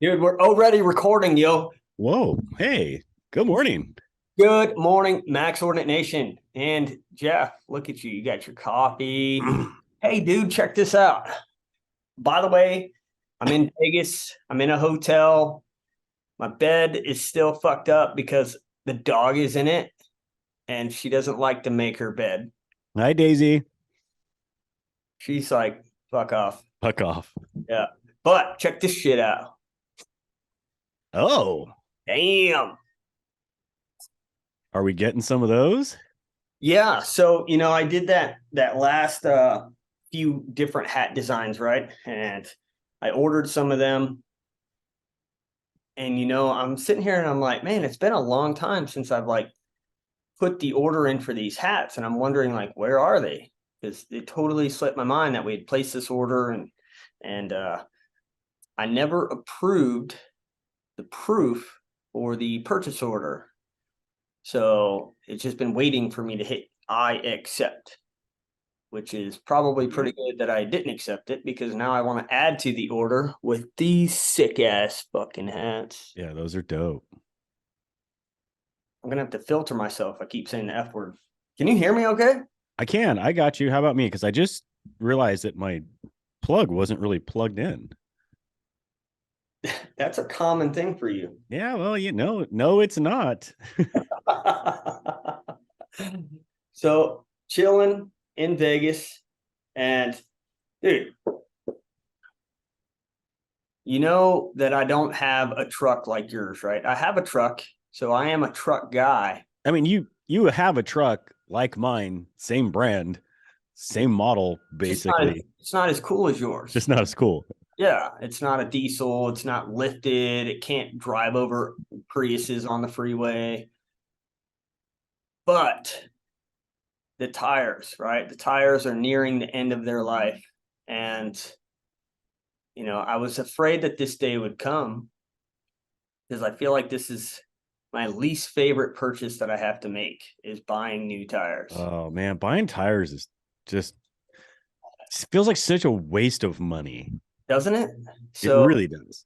Dude, we're already recording, yo. Whoa. Hey, good morning. Good morning, Max Ordinate Nation. And Jeff, look at you. You got your coffee. Hey, dude, check this out. By the way, I'm in Vegas. I'm in a hotel. My bed is still fucked up because the dog is in it and she doesn't like to make her bed. Hi, Daisy. She's like, fuck off. Puck off. Yeah. But check this shit out. Oh, Damn. are we getting some of those? Yeah, so I did that last few different hat designs, right? And I ordered some of them. And I'm sitting here and I'm like, man, it's been a long time since I've like put the order in for these hats. And I'm wondering like, where are they? Because it totally slipped my mind that we had placed this order and I never approved the proof or the purchase order. So it's just been waiting for me to hit I accept, which is probably pretty good that I didn't accept it because now I want to add to the order with these sick ass fucking hats. Yeah, those are dope. I'm gonna have to filter myself. I keep saying the F word. Can you hear me okay? I can. I got you. How about me? Because I just realized that my plug wasn't really plugged in. That's a common thing for you. Yeah, well, no, it's not. So chilling in Vegas, and dude, you know that I don't have a truck like yours, right? I have a truck, so I am a truck guy. I mean, you have a truck like mine, same brand, same model, basically, It's not as cool as yours. just not as cool. Yeah, it's not a diesel. It's not lifted. It can't drive over Priuses on the freeway. But the tires, right? The tires are nearing the end of their life. And, I was afraid that this day would come because I feel like this is my least favorite purchase that I have to make is buying new tires. Oh man, buying tires is just feels like such a waste of money. Doesn't it? It So really does.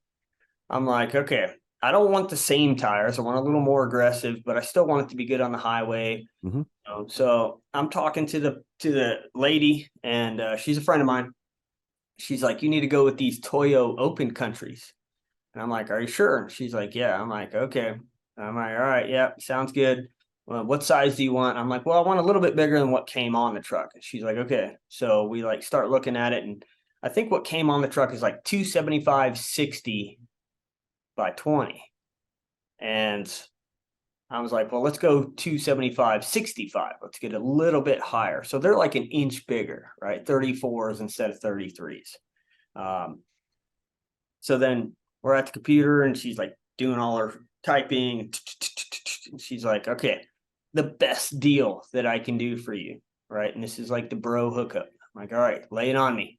I'm like, okay, I don't want the same tires. I want a little more aggressive, but I still want it to be good on the highway. Mhm. So I'm talking to the lady, and she's a friend of mine. She's like, you need to go with these Toyo open countries. And I'm like, are you sure? And she's like, yeah. I'm like, okay. I'm like, all right, yeah, sounds good. Well, what size do you want? I'm like, well, I want a little bit bigger than what came on the truck. And she's like, okay. So we like start looking at it, and I think what came on the truck is like 275/60 by 20. And I was like, well, let's go 275/65. Let's get a little bit higher. So they're like an inch bigger, right? 34s instead of 33s. So then we're at the computer and she's like doing all her typing. And she's like, okay, the best deal that I can do for you, right? And this is like the bro hookup. I'm like, all right, lay it on me.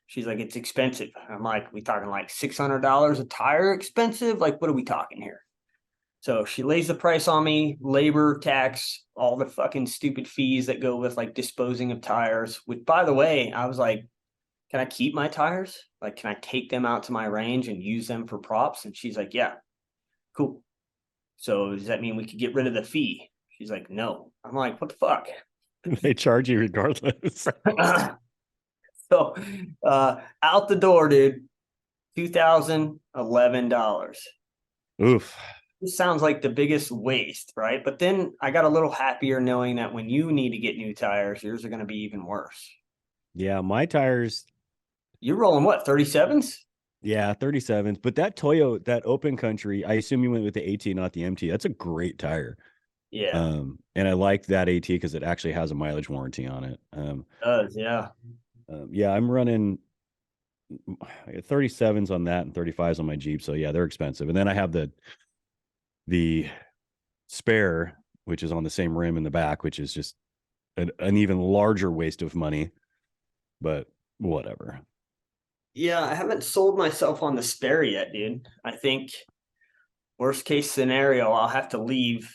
She's like, it's expensive. I'm like, we talking like $600 a tire expensive? Like, what are we talking here? So she lays the price on me, labor, tax, all the fucking stupid fees that go with like disposing of tires, which by the way, I was like, can I keep my tires? Like, can I take them out to my range and use them for props? And she's like, yeah, cool. So does that mean we could get rid of the fee? She's like, no. I'm like, what the fuck? They charge you regardless. So out the door, dude, $2,011. Oof. This sounds like the biggest waste, right? But then I got a little happier knowing that when you need to get new tires, yours are going to be even worse. Yeah, my tires, You're rolling what, 37s? yeah, 37s. But that Toyo, that open country, I assume you went with the AT, not the MT. That's a great tire. Yeah, And I like that AT because it actually has a mileage warranty on it. it does. Yeah. Yeah, I'm running 37s on that and 35s on my Jeep. So yeah, they're expensive. And then I have the spare, which is on the same rim in the back, which is just an even larger waste of money. But whatever. Yeah, I haven't sold myself on the spare yet, dude. I think worst case scenario, I'll have to leave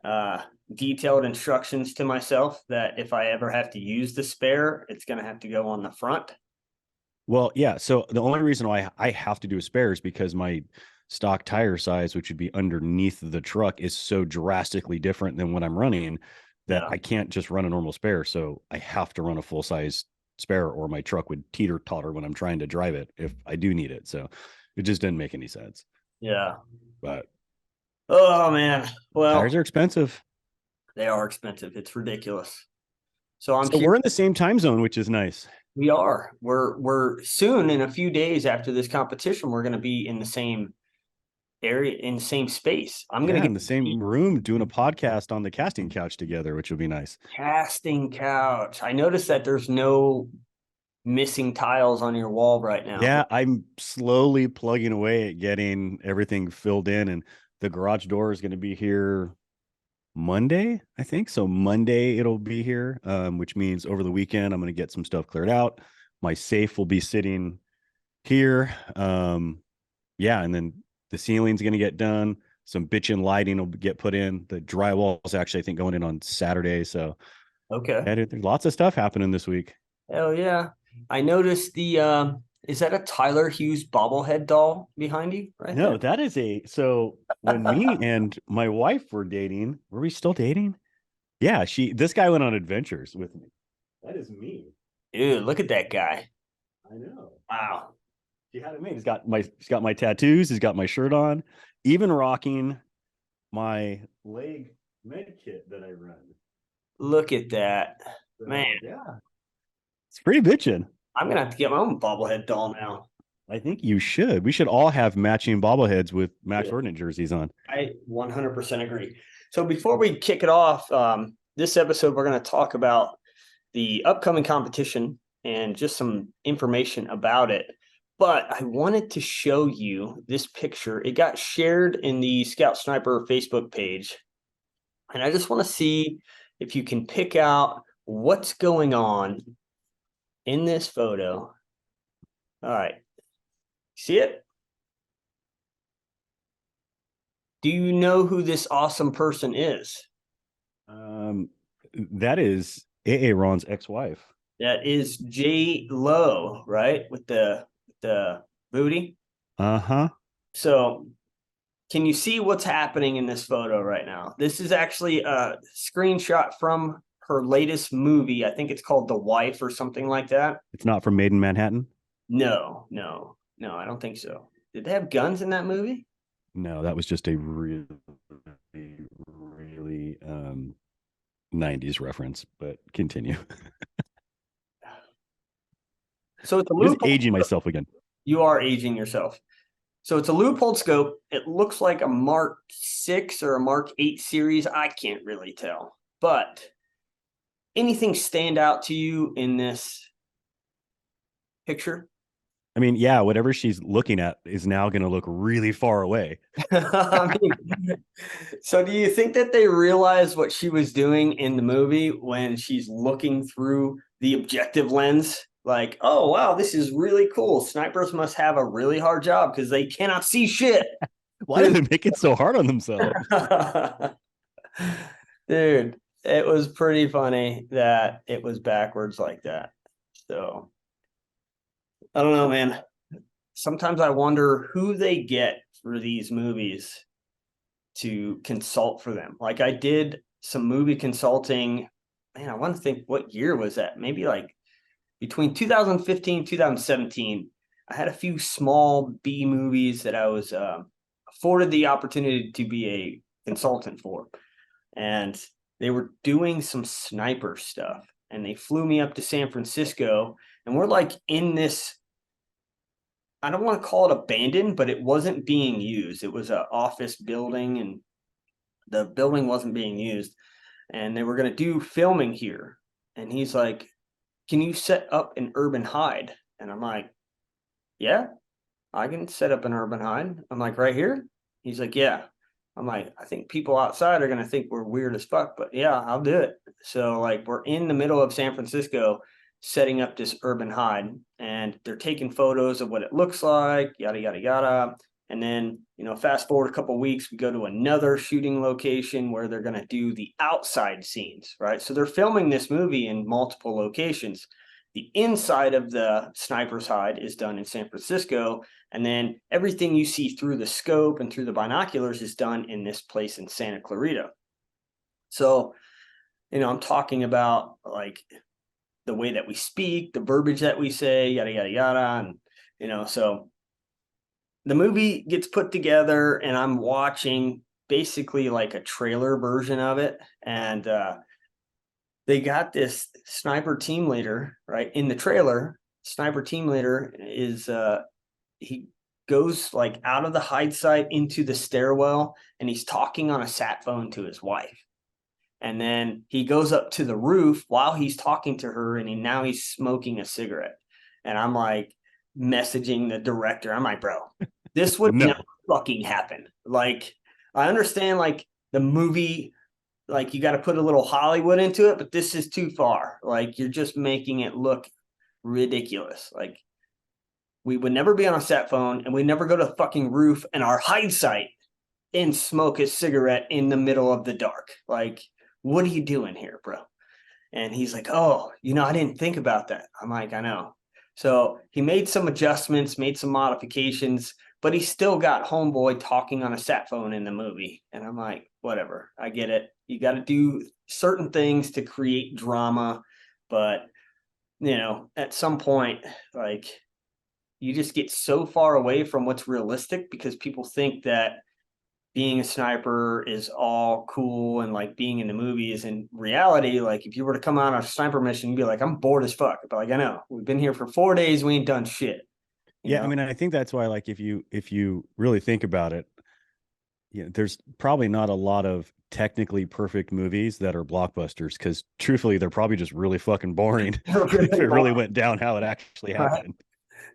uh, detailed instructions to myself that if I ever have to use the spare, it's going to have to go on the front. Well, yeah. So the only reason why I have to do a spare is because my stock tire size, which would be underneath the truck, is so drastically different than what I'm running that Yeah. I can't just run a normal spare. So I have to run a full size spare, or my truck would teeter totter when I'm trying to drive it if I do need it. So it just didn't make any sense. Yeah. But Oh man. tires Well, are expensive. they are expensive. It's ridiculous. So I'm So curious. we're in the same time zone, which is nice. We are. We're soon in a few days after this competition, we're going to be in the same area, in the same space. I'm going Yeah, to in get the same room doing a podcast on the casting couch together, which will be nice. casting couch. I noticed that there's no missing tiles on your wall right now. Yeah, I'm slowly plugging away at getting everything filled in, and the garage door is going to be here Monday, I think. So Monday it'll be here, which means over the weekend I'm going to get some stuff cleared out. My safe will be sitting here. Yeah, and then the ceiling's going to get done. Some bitchin' lighting will get put in. The drywall is actually, I think, going in on Saturday. So Okay. yeah, dude, there's lots of stuff happening this week. Hell yeah. I noticed the is that a Tyler Hughes bobblehead doll behind you right No, there? that is a so when me and my wife were dating, were we still dating? Yeah, this guy went on adventures with me. That is me. Dude, look at that guy. I know. Wow. He had it made. He's got my tattoos, he's got my shirt on, even rocking my leg med kit that I run. Look at that. Man, So yeah, it's pretty bitchin'. I'm gonna have to get my own bobblehead doll now. I think you should. We should all have matching bobbleheads with Max Ordinate jerseys on. I 100% agree. So before we kick it off, this episode, we're going to talk about the upcoming competition and just some information about it. But I wanted to show you this picture. It got shared in the Scout Sniper Facebook page. And I just want to see if you can pick out what's going on in this photo. All right. See it? Do you know who this awesome person is? That is AA Ron's ex-wife. That is J Lo, right? With the booty. Uh-huh. So can you see what's happening in this photo right now? This is actually a screenshot from her latest movie. I think it's called The Wife or something like that. It's not from Made in Manhattan. No, I don't think so. Did they have guns in that movie? No, that was just a really, really 90s reference, but continue. So it's a I'm just loophole. aging myself again. You are aging yourself. So it's a loophole scope. It looks like a Mark 6 or a Mark 8 series. I can't really tell. But anything stand out to you in this picture? I mean, yeah, whatever she's looking at is now going to look really far away. I mean, so do you think that they realized what she was doing in the movie when she's looking through the objective lens? Like, oh, wow, this is really cool. Snipers must have a really hard job because they cannot see shit. Why do they make it so hard on themselves? Dude, it was pretty funny that it was backwards like that. So I don't know, man. Sometimes I wonder who they get for these movies to consult for them. Like I did some movie consulting. Man, I want to think what year was that? Maybe like between 2015 2017. I had a few small B movies that I was afforded the opportunity to be a consultant for. And they were doing some sniper stuff. And they flew me up to San Francisco. And we're like in this, I don't want to call it abandoned, but it wasn't being used. It was an office building and the building wasn't being used. And they were going to do filming here. And he's like, can you set up an urban hide? And I'm like, yeah, I can set up an urban hide. I'm like, right here? He's like, yeah. I'm like, I think people outside are going to think we're weird as fuck, but yeah, I'll do it. So like we're in the middle of San Francisco setting up this urban hide and they're taking photos of what it looks like, yada, yada, yada. And then, fast forward a couple of weeks, we go to another shooting location where they're going to do the outside scenes, right? So they're filming this movie in multiple locations. the inside of the sniper's hide is done in San Francisco. And then everything you see through the scope and through the binoculars is done in this place in Santa Clarita. So, I'm talking about like the way that we speak, the verbiage that we say, yada, yada, yada. And, so the movie gets put together and I'm watching basically like a trailer version of it. And they got this sniper team leader, right? In the trailer, sniper team leader is, he goes like out of the hide site into the stairwell and he's talking on a sat phone to his wife. And then he goes up to the roof while he's talking to her and now he's smoking a cigarette. And I'm like messaging the director. I'm like, bro, this would No. never fucking happen. Like, I understand like the movie, like you got to put a little Hollywood into it, but this is too far. Like you're just making it look ridiculous. Like we would never be on a sat phone and we'd never go to the fucking roof and our hide site and smoke a cigarette in the middle of the dark. Like, what are you doing here, bro? And he's like, oh, I didn't think about that. I'm like, I know. So he made some adjustments, made some modifications, but he still got homeboy talking on a sat phone in the movie. And I'm like, whatever, I get it. You got to do certain things to create drama. But, at some point, like you just get so far away from what's realistic because people think that being a sniper is all cool and like being in the movies. In reality, like if you were to come out on a sniper mission, you'd be like, I'm bored as fuck. But like, I know we've been here for 4 days. We ain't done shit. Yeah. I mean, I think that's why, like, if you really think about it, there's probably not a lot of technically perfect movies that are blockbusters because truthfully, they're probably just really fucking boring. If it really went down how it actually happened.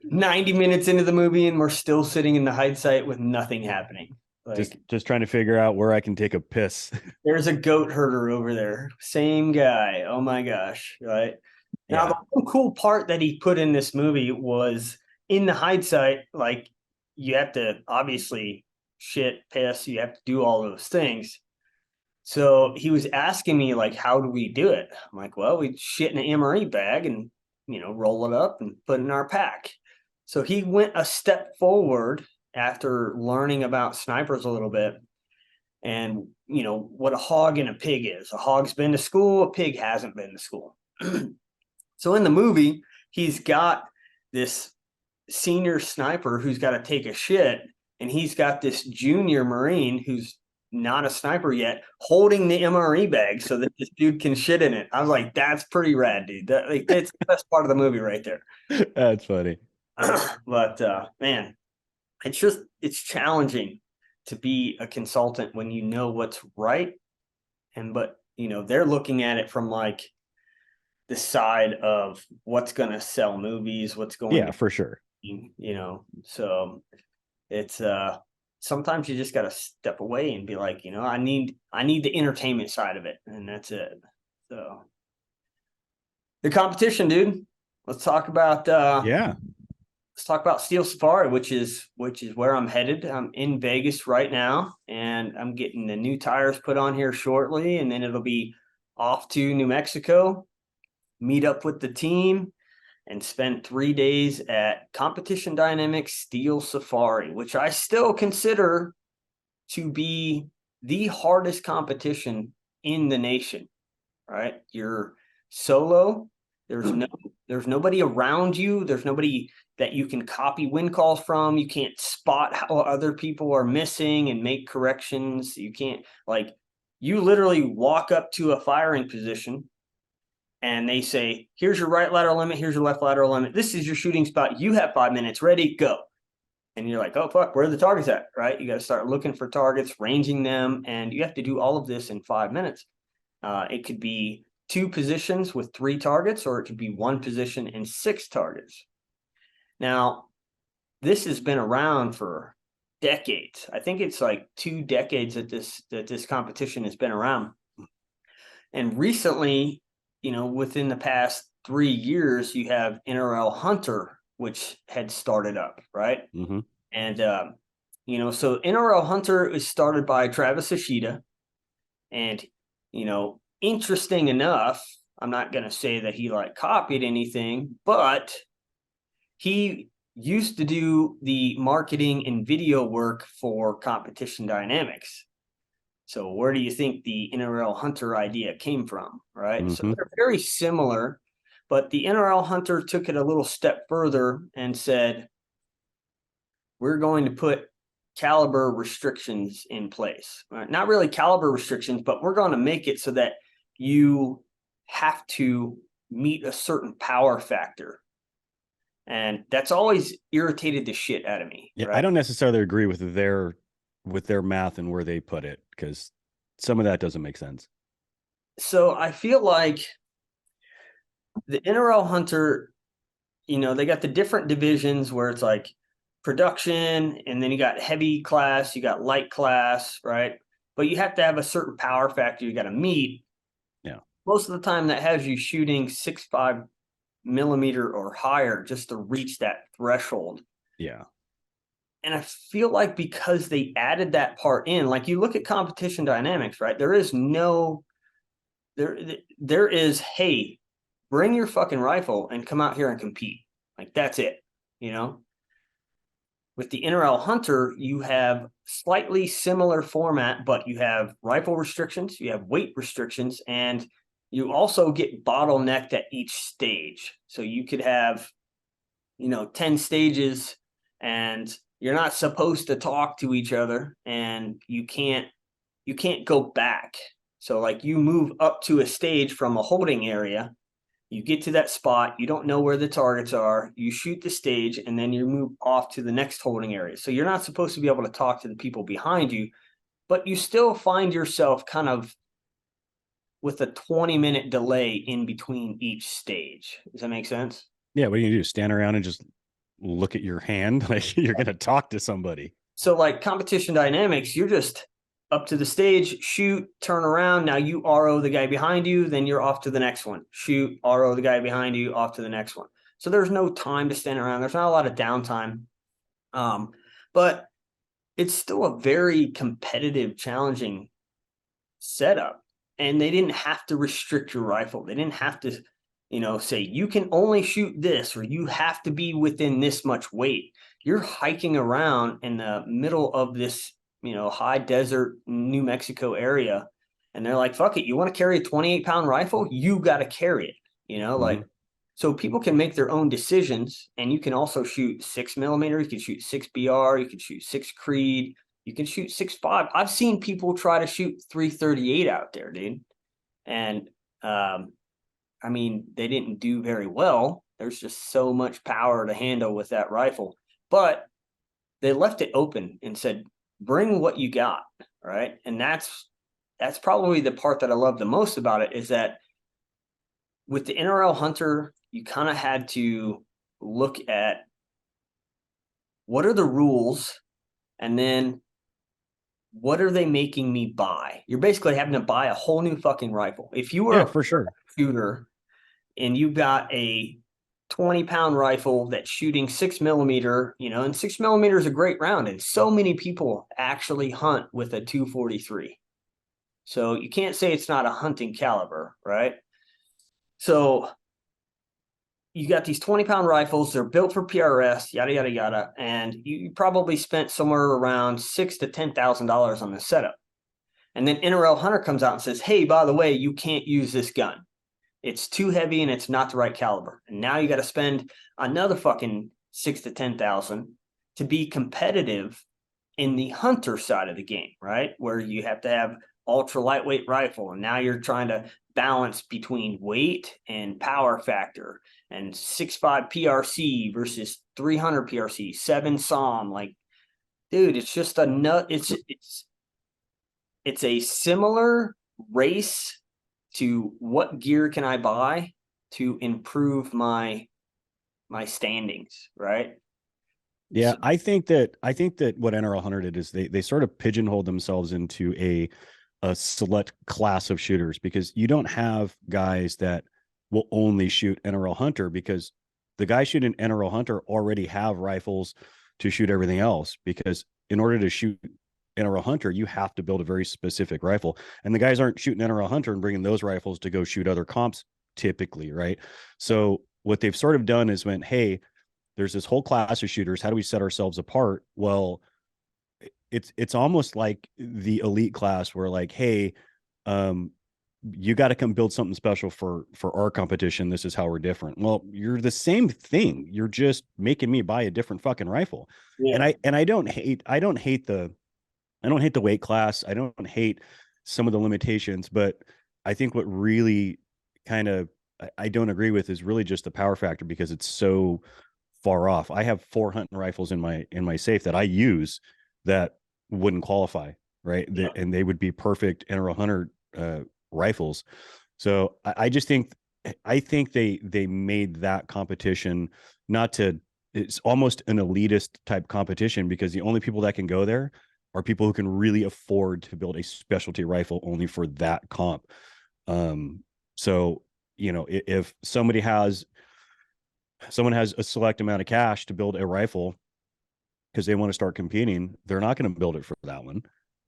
90 minutes into the movie and we're still sitting in the hide site with nothing happening. Like, just trying to figure out where I can take a piss. There's a goat herder over there. Same guy. Oh my gosh. Right. Now, Yeah. the one cool part that he put in this movie was in the hide site, like you have to obviously shit, piss, you have to do all those things. So he was asking me, like, how do we do it? I'm like, well, we shit in an MRE bag and, roll it up and put it in our pack. So he went a step forward after learning about snipers a little bit and, what a hog and a pig is. A hog's been to school, a pig hasn't been to school. So in the movie, he's got this senior sniper who's got to take a shit, and he's got this junior Marine who's not a sniper yet holding the MRE bag so that this dude can shit in it. I was like, that's pretty rad, dude. That's the best part of the movie right there. That's funny. But man, it's challenging to be a consultant when you know what's right. But they're looking at it from like the side of what's going to sell movies, what's going to, for sure. So it's sometimes you just got to step away and be like, I need the entertainment side of it, and that's it. So the competition, dude. Let's talk about let's talk about Steel Safari, which is where I'm headed. I'm in Vegas right now, and I'm getting the new tires put on here shortly, and then it'll be off to New Mexico, meet up with the team, and spend 3 days at Competition Dynamics Steel Safari, which I still consider to be the hardest competition in the nation, right? You're solo. There's nobody around you. There's nobody that you can copy wind calls from. You can't spot how other people are missing and make corrections. You can't, like, you literally walk up to a firing position and they say, here's your right lateral limit, here's your left lateral limit. This is your shooting spot. You have 5 minutes. Ready, go. And you're like, oh, fuck, where are the targets at, right? You got to start looking for targets, ranging them, and you have to do all of this in 5 minutes. It could be 2 positions with 3 targets, or it could be 1 position and 6 targets. Now, this has been around for decades. I think it's like 2 decades that this competition has been around. And recently, within the past 3 years, you have NRL Hunter, which had started up, right? Mm-hmm. And, so NRL Hunter is started by Travis Ishida. And, interesting enough, I'm not going to say that he like copied anything, but he used to do the marketing and video work for Competition Dynamics. So where do you think the NRL Hunter idea came from, right? So they're very similar, but the NRL Hunter took it a little step further and said, we're going to put caliber restrictions in place. Not really caliber restrictions, but we're going to make it so that you have to meet a certain power factor. And that's always irritated the shit out of me. Yeah, right? I don't necessarily agree with their math and where they put it, because some of that doesn't make sense. So I feel like the NRL Hunter, they got the different divisions where it's like production, and then you got heavy class, you got light class, right? But you have to have a certain power factor you got to meet. Yeah. Most of the time that has you shooting 6.5 millimeter or higher just to reach that threshold. Yeah. And I feel like because they added that part in, like you look at Competition Dynamics, right? There is, hey, bring your fucking rifle and come out here and compete. Like that's it, With the NRL Hunter, you have slightly similar format, but you have rifle restrictions, you have weight restrictions, and you also get bottlenecked at each stage. So you could have, 10 stages, and you're not supposed to talk to each other, and you can't go back. So like you move up to a stage from a holding area, you get to that spot, you don't know where the targets are, you shoot the stage, and then you move off to the next holding area. So you're not supposed to be able to talk to the people behind you, but you still find yourself kind of with a 20-minute delay in between each stage. Does that make sense? Yeah. What do you do? Stand around and just look at your hand? Like you're going to talk to somebody. So like Competition Dynamics, you're just up to the stage, shoot, turn around. Now you RO the guy behind you, then you're off to the next one. Shoot, RO the guy behind you, off to the next one. So there's no time to stand around. There's not a lot of downtime. But it's still a very competitive, challenging setup. And they didn't have to restrict your rifle. They didn't have to, say you can only shoot this, or you have to be within this much weight. You're hiking around in the middle of this, high desert New Mexico area. And they're like, fuck it. You want to carry a 28-pound rifle? You got to carry it, like, so people can make their own decisions. And you can also shoot 6 millimeter. You can shoot 6 BR. You can shoot 6 Creed. You can shoot 6.5. I've seen people try to shoot 338 out there, dude. And, they didn't do very well. There's just so much power to handle with that rifle. But they left it open and said, bring what you got, right? And that's probably the part that I love the most about it, is that with the NRL Hunter, you kind of had to look at what are the rules, and then what are they making me buy? You're basically having to buy a whole new fucking rifle. If you were for sure shooter and you got a 20-pound rifle that's shooting 6 millimeter, and 6 millimeter is a great round. And so many people actually hunt with a 243. So you can't say it's not a hunting caliber, right? So you got these 20-pound rifles, they're built for PRS, yada, yada, yada. And you probably spent somewhere around $6,000 to $10,000 on the setup. And then NRL Hunter comes out and says, hey, by the way, you can't use this gun. It's too heavy and it's not the right caliber. And now you got to spend another fucking $6,000 to $10,000 to be competitive in the hunter side of the game, right? Where you have to have ultra lightweight rifle. And now you're trying to balance between weight and power factor, and 6.5 PRC versus 300 PRC, 7 SOM. Like, dude, it's just a nut. It's a similar race to what gear can I buy to improve my standings, right? Yeah, So, I think that what NRL Hunter did is they sort of pigeonholed themselves into a select class of shooters, because you don't have guys that will only shoot NRL Hunter, because the guys shooting NRL Hunter already have rifles to shoot everything else, because in order to shoot NRL Hunter, you have to build a very specific rifle. And the guys aren't shooting NRL Hunter and bringing those rifles to go shoot other comps typically, right? So what they've sort of done is went, hey, there's this whole class of shooters. How do we set ourselves apart? Well, it's almost like the elite class where like, hey, you got to come build something special for our competition. This is how we're different. Well, you're the same thing. You're just making me buy a different fucking rifle. Yeah. And I don't hate the weight class. I don't hate some of the limitations, but I think what really kind of I don't agree with is really just the power factor, because it's so far off. I have 4 hunting rifles in my safe that I use that wouldn't qualify, right? Yeah. And they would be perfect integral hunter rifles. So I just think they made that competition not to, it's almost an elitist type competition, because the only people that can go there are people who can really afford to build a specialty rifle only for that comp. So, you know, if someone has a select amount of cash to build a rifle because they want to start competing, they're not going to build it for that one.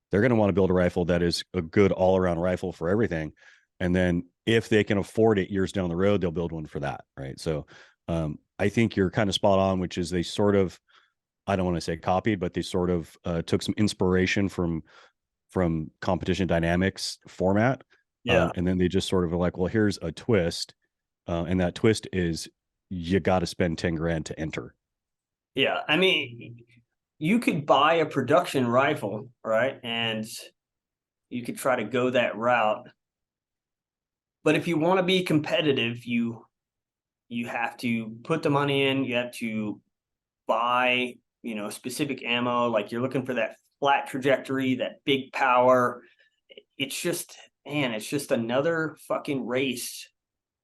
They're going to want to build a rifle that is a good all-around rifle for everything. And then if they can afford it years down the road, they'll build one for that. Right. So I think you're kind of spot on, which is they sort of, I don't want to say copied, but they sort of took some inspiration from competition dynamics format. Yeah. And then they just sort of were like, well, here's a twist. And that twist is you got to spend 10 grand to enter. Yeah. I mean, you could buy a production rifle, right? And you could try to go that route. But if you want to be competitive, you have to put the money in, you have to buy, you know, specific ammo, like you're looking for that flat trajectory, that big power. It's just, man, it's just another fucking race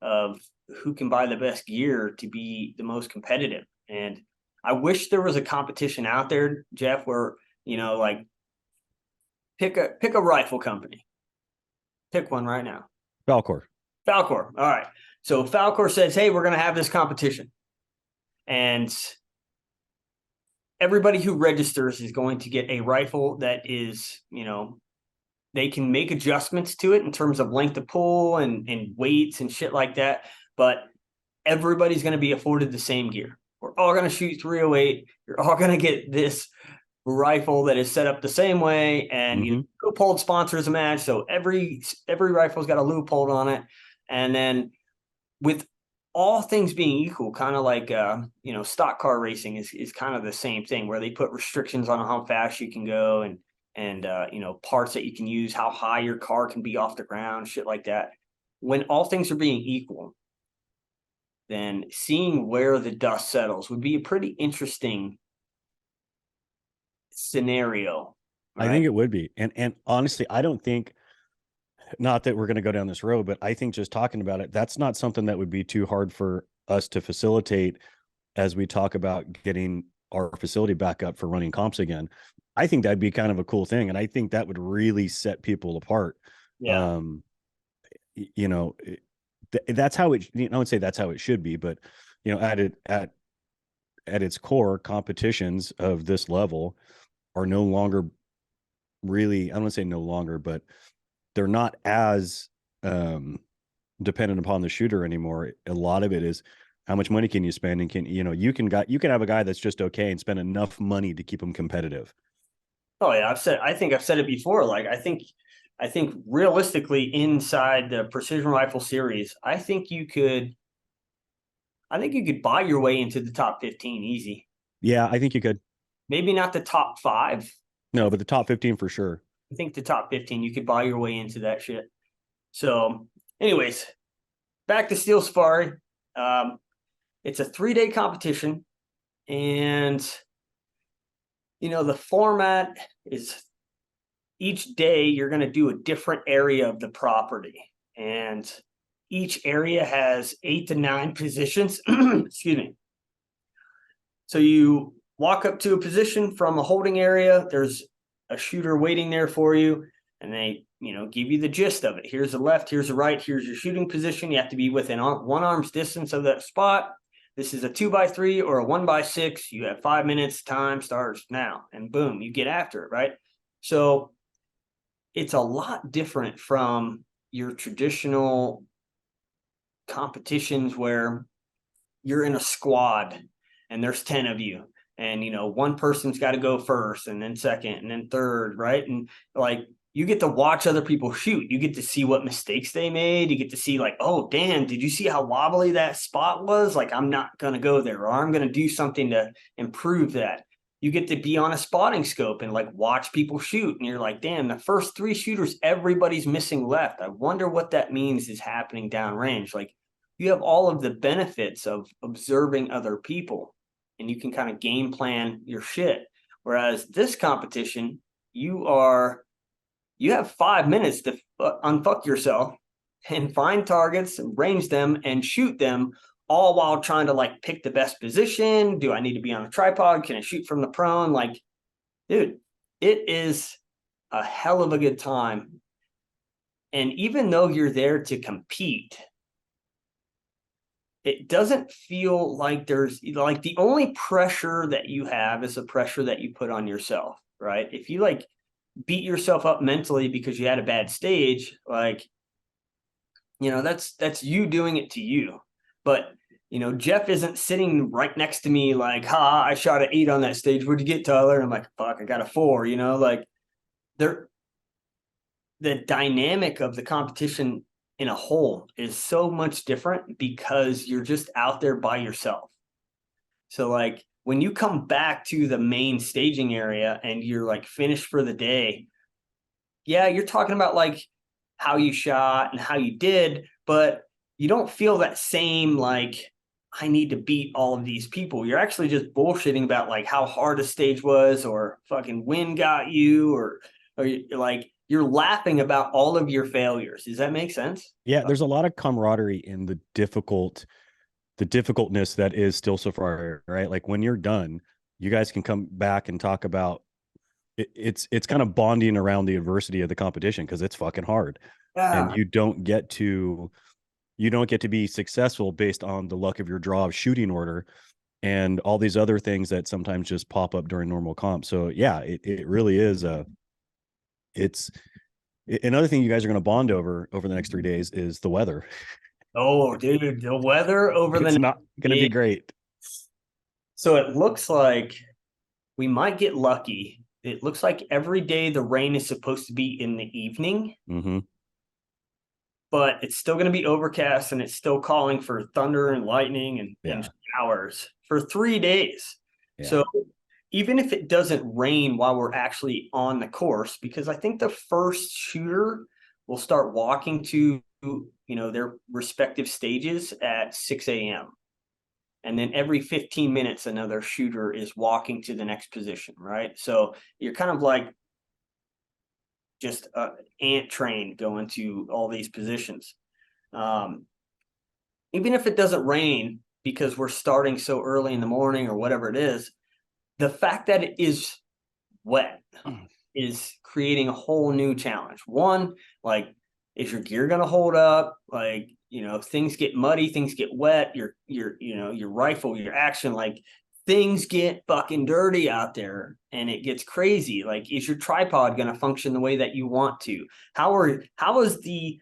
of who can buy the best gear to be the most competitive. And I wish there was a competition out there, Jeff, where, you know, like pick a rifle company. Pick one right now. Valcor. Falcor. All right. So Falcor says, hey, we're going to have this competition. And everybody who registers is going to get a rifle that is, you know, they can make adjustments to it in terms of length of pull and weights and shit like that. But everybody's going to be afforded the same gear. We're all going to shoot 308. You're all going to get this rifle that is set up the same way. And you know, Leupold sponsors a match. So every rifle's got a Leupold on it. And then with all things being equal, kind of like, you know, stock car racing is kind of the same thing, where they put restrictions on how fast you can go and you know, parts that you can use, how high your car can be off the ground, shit like that. When all things are being equal, then seeing where the dust settles would be a pretty interesting scenario. Right? I think it would be. And honestly, I don't think, not that we're going to go down this road, but I think just talking about it, that's not something that would be too hard for us to facilitate as we talk about getting our facility back up for running comps again. I think that'd be kind of a cool thing. And I think that would really set people apart. Yeah. You know, that's how it, I would say that's how it should be, but you know, at its core, competitions of this level are no longer really, I don't want to say no longer, but they're not as dependent upon the shooter anymore. A lot of it is how much money can you spend, and can, you know, you can have a guy that's just okay and spend enough money to keep him competitive. Oh yeah, I think I've said it before. Like I think realistically inside the precision rifle series, I think you could buy your way into the top 15 easy. Yeah, I think you could. Maybe not the top 5. No, but the top 15 for sure. I think the top 15, you could buy your way into that shit. So anyways, back to Steel Safari. It's a 3-day competition, and you know, the format is each day you're going to do a different area of the property, and each area has 8 to 9 positions. Excuse me. So you walk up to a position from a holding area. There's a shooter waiting there for you, and they, you know, give you the gist of it. Here's the left, here's the right, here's your shooting position. You have to be within 1 arm's distance of that spot. This is a 2x3 or a 1x6. You have 5 minutes. Time starts now, and boom, you get after it, right? So it's a lot different from your traditional competitions where you're in a squad and there's 10 of you, and one person's got to go first and then second and then third, right? And like, you get to watch other people shoot. You get to see what mistakes they made. You get to see like, oh, damn, did you see how wobbly that spot was? Like, I'm not going to go there, or I'm going to do something to improve that. You get to be on a spotting scope and like watch people shoot. And you're like, damn, the first 3 shooters, everybody's missing left. I wonder what that means is happening downrange. Like, you have all of the benefits of observing other people, and you can kind of game plan your shit. Whereas this competition, you have 5 minutes to unfuck yourself and find targets and range them and shoot them, all while trying to like pick the best position. Do I need to be on a tripod? Can I shoot from the prone? Like, dude, it is a hell of a good time. And even though you're there to compete, it doesn't feel like there's like, the only pressure that you have is the pressure that you put on yourself, right? If you like beat yourself up mentally because you had a bad stage, like, that's you doing it to you. But Jeff isn't sitting right next to me like, I shot an 8 on that stage. What'd you get, Tyler? And I'm like, fuck, I got a 4. Like, the dynamic of the competition in a whole is so much different because you're just out there by yourself. So like, when you come back to the main staging area and you're like finished for the day, yeah, you're talking about like how you shot and how you did, but you don't feel that same like, I need to beat all of these people. You're actually just bullshitting about like how hard a stage was, or fucking wind got you, or like, you're laughing about all of your failures. Does that make sense? Yeah, there's a lot of camaraderie in the difficultness that is still so far, right? Like when you're done, you guys can come back and talk about it. It's kind of bonding around the adversity of the competition because it's fucking hard. Yeah. And you don't get to be successful based on the luck of your draw of shooting order and all these other things that sometimes just pop up during normal comp. So yeah, it really is it's another thing you guys are going to bond over the next 3 days is the weather. Oh, dude, the weather over It's the not going to be great. So it looks like we might get lucky. It looks like every day the rain is supposed to be in the evening, Mm-hmm. but it's still going to be overcast, and it's still calling for thunder and lightning and Yeah. showers for 3 days. Yeah. So even if it doesn't rain while we're actually on the course, because I think the first shooter will start walking to their respective stages at 6 a.m. And then every 15 minutes, another shooter is walking to the next position, right? So you're kind of like just an ant train going to all these positions. Even if it doesn't rain, because we're starting so early in the morning or whatever it is, the fact that it is wet is creating a whole new challenge. One, like, is your gear going to hold up? Like, things get muddy, things get wet, your rifle, your action, like, things get fucking dirty out there and it gets crazy. Like, is your tripod going to function the way that you want to? How is the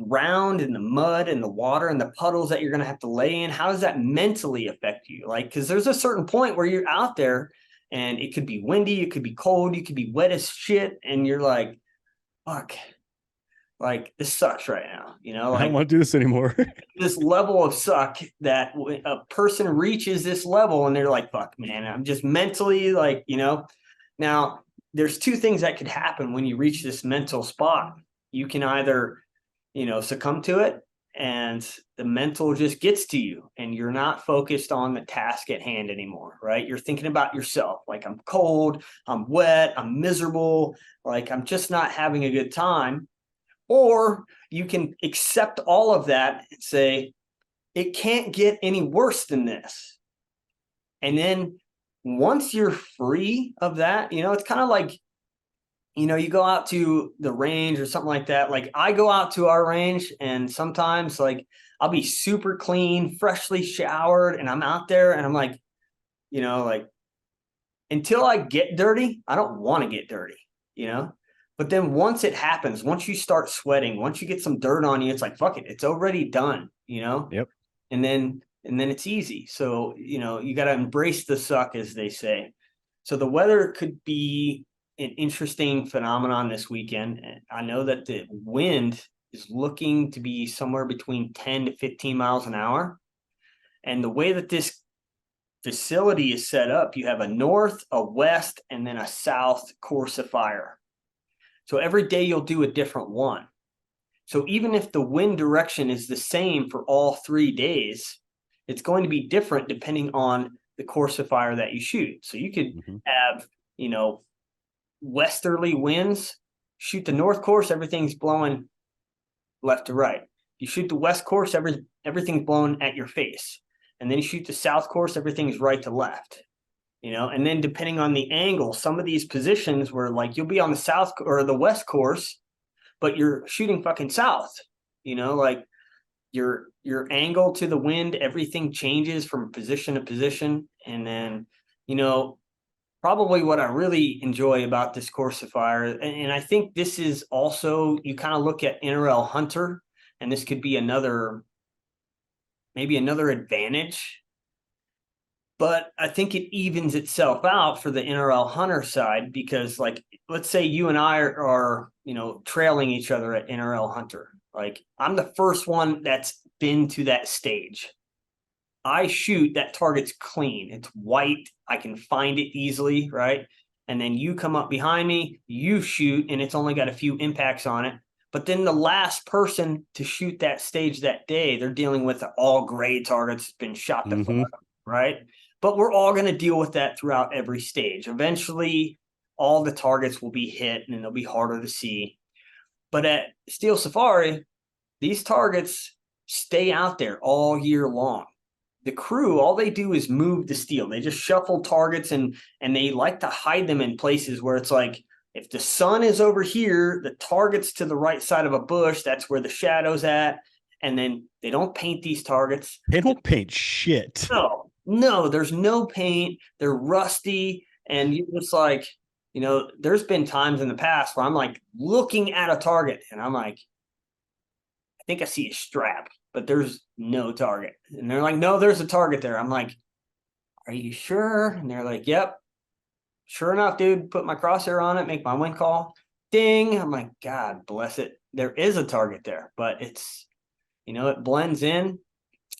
ground and the mud and the water and the puddles that you're going to have to lay in, how does that mentally affect you? Like, because there's a certain point where you're out there and it could be windy, it could be cold, you could be wet as shit, and you're like, fuck, like, this sucks right now, I like, don't want to do this anymore. this level of suck that a person reaches this level and they're like, fuck, man, I'm just mentally like, now there's 2 things that could happen when you reach this mental spot. You can either succumb to it, and the mental just gets to you and you're not focused on the task at hand anymore, right? You're thinking about yourself. Like, I'm cold, I'm wet, I'm miserable, like, I'm just not having a good time. Or you can accept all of that and say, it can't get any worse than this. And then once you're free of that, it's kind of like, you go out to the range or something like that. Like, I go out to our range and sometimes like I'll be super clean, freshly showered, and I'm out there and I'm like, like, until I get dirty, I don't want to get dirty, But then once it happens, once you start sweating, once you get some dirt on you, it's like, fuck it, it's already done, you know? Yep. And then it's easy. So, you know, you got to embrace the suck, as they say. So the weather could be an interesting phenomenon this weekend. I know that the wind is looking to be somewhere between 10 to 15 miles an hour. And the way that this facility is set up, you have a north, a west, and then a south course of fire. So every day you'll do a different one. So even if the wind direction is the same for all 3 days, it's going to be different depending on the course of fire that you shoot. So you could have, you know, westerly winds, shoot the north course, everything's blowing left to right. You shoot the west course, everything's blowing at your face. And then you shoot the south course, everything's right to left. You know, and then depending on the angle, some of these positions where like you'll be on the south or the west course, but you're shooting fucking south, you know, like your angle to the wind, everything changes from position to position. And then, you know, probably what I really enjoy about this course of fire, and I think this is also, you kind of look at NRL Hunter, and this could be maybe another advantage, but I think it evens itself out for the NRL Hunter side, because like, let's say you and I are, you know, trailing each other at NRL Hunter. Like I'm the first one that's been to that stage. I shoot, that target's clean. It's white. I can find it easily, right? And then you come up behind me, you shoot, and it's only got a few impacts on it. But then the last person to shoot that stage that day, they're dealing with all gray targets, been shot the fuck up, right? But we're all going to deal with that throughout every stage. Eventually, all the targets will be hit and they'll be harder to see. But at Steel Safari, these targets stay out there all year long. The crew, all they do is move the steel. They just shuffle targets, and they like to hide them in places where it's like, if the sun is over here, the target's to the right side of a bush, that's where the shadow's at. And then they don't paint these targets. They don't paint shit. No, there's no paint. They're rusty. And you're just like, you know, there's been times in the past where I'm like looking at a target and I'm like, I think I see a strap, but there's no target. And they're like, no, there's a target there. I'm like, are you sure? And they're like, yep. Sure enough, dude, put my crosshair on it, make my wind call. Ding. I'm like, God bless it. There is a target there, but it's, you know, it blends in.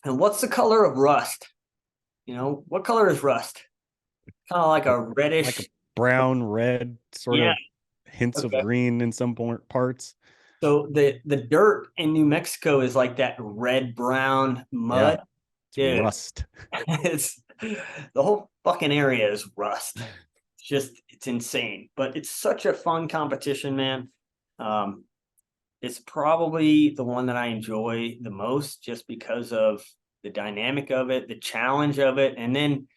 And what's the color of rust? You know, what color is rust? Kind of like a reddish, like a brown, red, sort of hints of green in some parts. So the dirt in New Mexico is like that red brown mud. Yeah, it's rust. It's the whole fucking area is rust. It's insane, but it's such a fun competition, man. It's probably the one that I enjoy the most just because of the dynamic of it, the challenge of it. And then,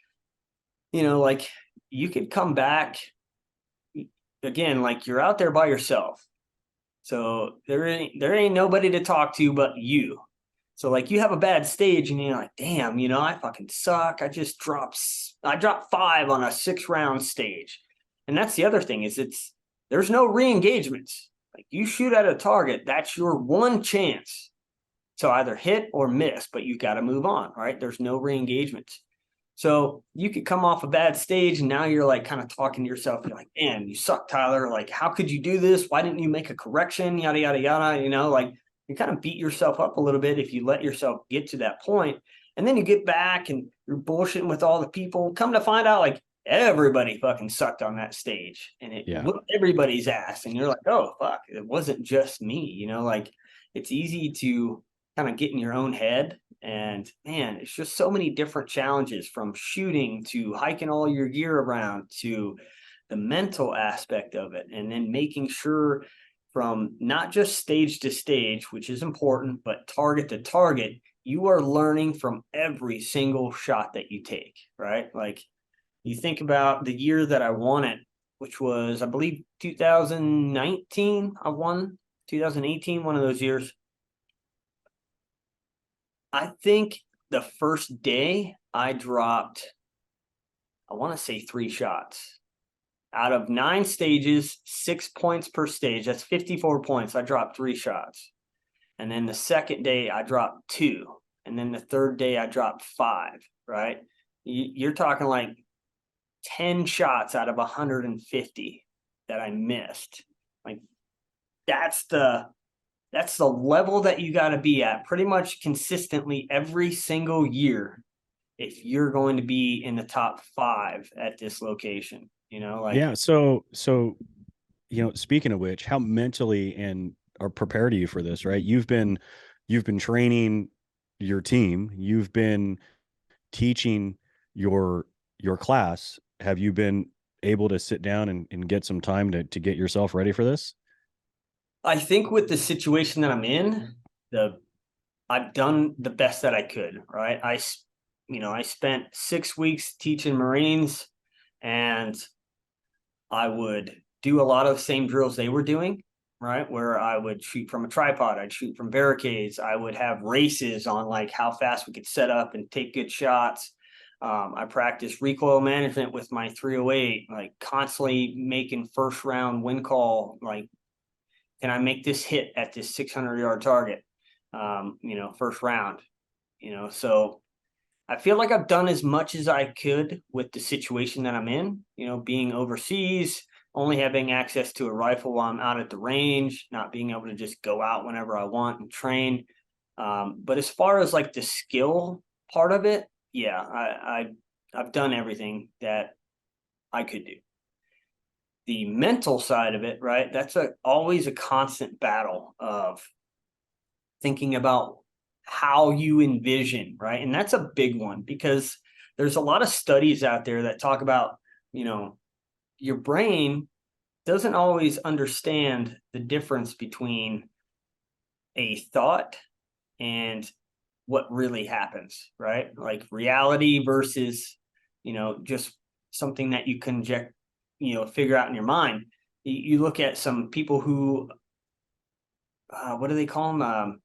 you know, like you could come back again, like you're out there by yourself. So there ain't nobody to talk to but you. So like you have a bad stage and you're like, damn, you know, I fucking suck. I dropped 5 on a 6-round stage. And that's the other thing is there's no re-engagements. Like you shoot at a target, that's your one chance to either hit or miss, but you got to move on, right? There's no re-engagements. So you could come off a bad stage and now you're like kind of talking to yourself. You're like, man, you suck, Tyler. Like, how could you do this? Why didn't you make a correction? Yada, yada, yada. You know, like you kind of beat yourself up a little bit if you let yourself get to that point. And then you get back and you're bullshitting with all the people. Come to find out, like everybody fucking sucked on that stage and it whooped everybody's ass. And you're like, oh, fuck, it wasn't just me. You know, like it's easy to kind of get in your own head. And man, it's just so many different challenges, from shooting to hiking all your gear around to the mental aspect of it. And then making sure from not just stage to stage, which is important, but target to target, you are learning from every single shot that you take, right? Like you think about the year that I won it, which was, I believe, 2019. I won 2018, one of those years. I think the first day I dropped, I want to say 3 shots. Out of 9 stages, 6 points per stage. That's 54 points. I dropped 3 shots. And then the second day I dropped 2. And then the third day I dropped 5, right? You're talking like 10 shots out of 150 that I missed. Like that's the level that you got to be at pretty much consistently every single year if you're going to be in the top 5 at this location, like. Yeah. So, speaking of which, how mentally and are prepared are you for this, right? You've been training your team, you've been teaching your class. Have you been able to sit down and get some time to get yourself ready for this? I think with the situation that I'm in, I've done the best that I could, right? I spent 6 weeks teaching Marines, and I would do a lot of the same drills they were doing, right? Where I would shoot from a tripod, I'd shoot from barricades, I would have races on like how fast we could set up and take good shots. I practiced recoil management with my 308, like constantly making first round wind call, like, can I make this hit at this 600-yard target? First round, so I feel like I've done as much as I could with the situation that I'm in, being overseas, only having access to a rifle while I'm out at the range, not being able to just go out whenever I want and train. But as far as like the skill part of it, yeah, I've done everything that I could do. The mental side of it, right? That's always a constant battle of thinking about how you envision, right? And that's a big one because there's a lot of studies out there that talk about, your brain doesn't always understand the difference between a thought and what really happens, right? Like reality versus, just something that you can figure out in your mind. You look at some people who, what do they call them?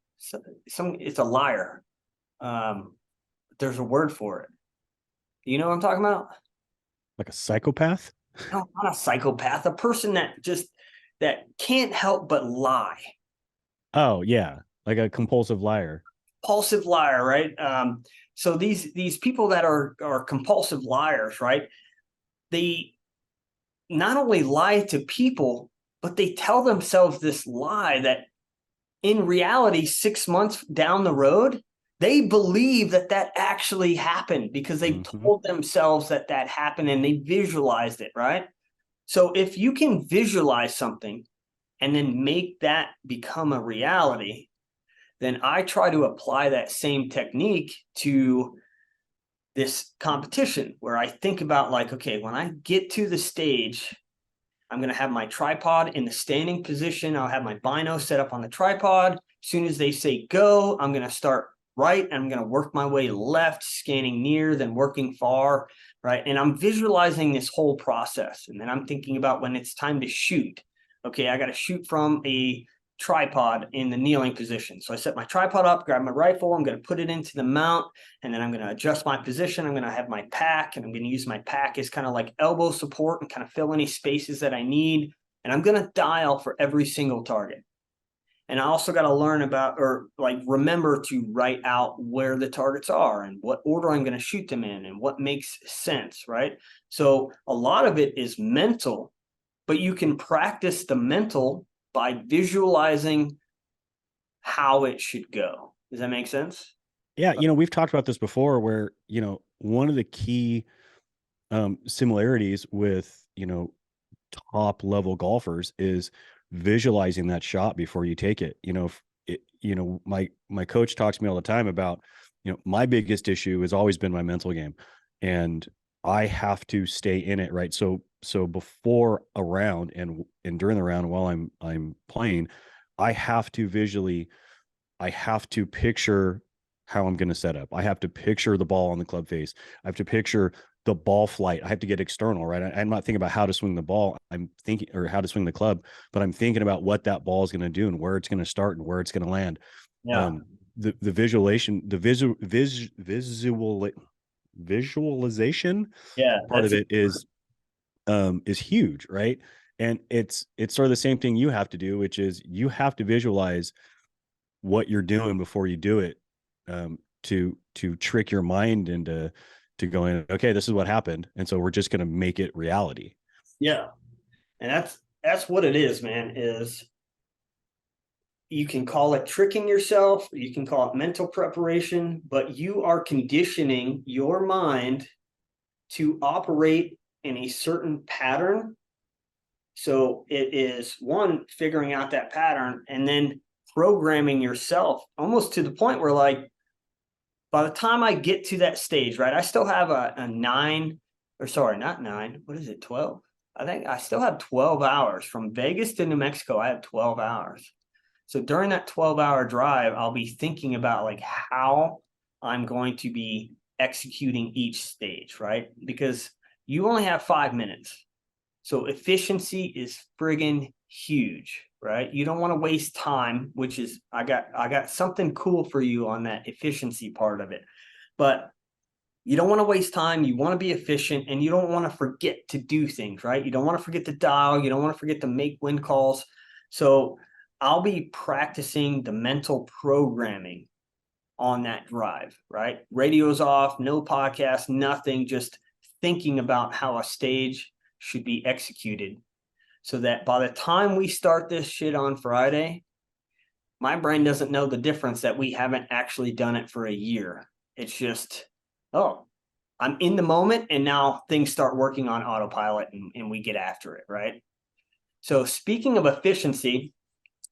It's a liar. There's a word for it. You know what I'm talking about? Like a psychopath? No, not a psychopath, a person that can't help but lie. Oh yeah, like a compulsive liar. Compulsive liar, right? So these people that are compulsive liars, right? They not only lie to people, but they tell themselves this lie that in reality, 6 months down the road, they believe that actually happened because they told themselves that happened and they visualized it, right? So if you can visualize something and then make that become a reality, then I try to apply that same technique to this competition where I think about like, okay, when I get to the stage, I'm going to have my tripod in the standing position. I'll have my bino set up on the tripod. As soon as they say go, I'm going to start right. And I'm going to work my way left, scanning near, then working far, right? And I'm visualizing this whole process. And then I'm thinking about when it's time to shoot. Okay, I got to shoot from a tripod in the kneeling position. So I set my tripod up, grab my rifle, I'm going to put it into the mount, and then I'm going to adjust my position. I'm going to have my pack, and I'm going to use my pack as kind of like elbow support and kind of fill any spaces that I need. And I'm going to dial for every single target. And I also got to learn about, or like remember to write out where the targets are and what order I'm going to shoot them in and what makes sense, right? So a lot of it is mental, but you can practice the mental by visualizing how it should go. Does that make sense? Yeah, we've talked about this before where, one of the key similarities with, top level golfers is visualizing that shot before you take it. My coach talks to me all the time about, my biggest issue has always been my mental game, and I have to stay in it, right? So before a round and during the round while I'm playing, I have to picture how I'm going to set up. I have to picture the ball on the club face. I have to picture the ball flight. I have to get external, right? I'm not thinking about how to swing the ball. I'm thinking, or how to swing the club, but I'm thinking about what that ball is going to do and where it's going to start and where it's going to land. Yeah. The visualization Yeah. part of it is is huge, right? And it's sort of the same thing you have to do, which is you have to visualize what you're doing before you do it, to trick your mind into going, okay, this is what happened, and so we're just going to make it reality. Yeah. And that's what it is, man, is you can call it tricking yourself, you can call it mental preparation, but you are conditioning your mind to operate in a certain pattern. So it is one, figuring out that pattern and then programming yourself almost to the point where, like, by the time I get to that stage, right, I still have a 9, or sorry, not 9, what is it, 12? I think I still have 12 hours from Vegas to New Mexico. I have 12 hours. So during that 12-hour drive, I'll be thinking about like how I'm going to be executing each stage, right? Because you only have 5 minutes. So efficiency is friggin' huge, right? You don't want to waste time, which is, I got something cool for you on that efficiency part of it. But you don't want to waste time. You want to be efficient, and you don't want to forget to do things, right? You don't want to forget to dial. You don't want to forget to make wind calls. So I'll be practicing the mental programming on that drive, right? Radio's off, no podcast, nothing, just thinking about how a stage should be executed, so that by the time we start this shit on Friday, my brain doesn't know the difference that we haven't actually done it for a year. It's just, oh, I'm in the moment, and now things start working on autopilot, and we get after it, right? So speaking of efficiency,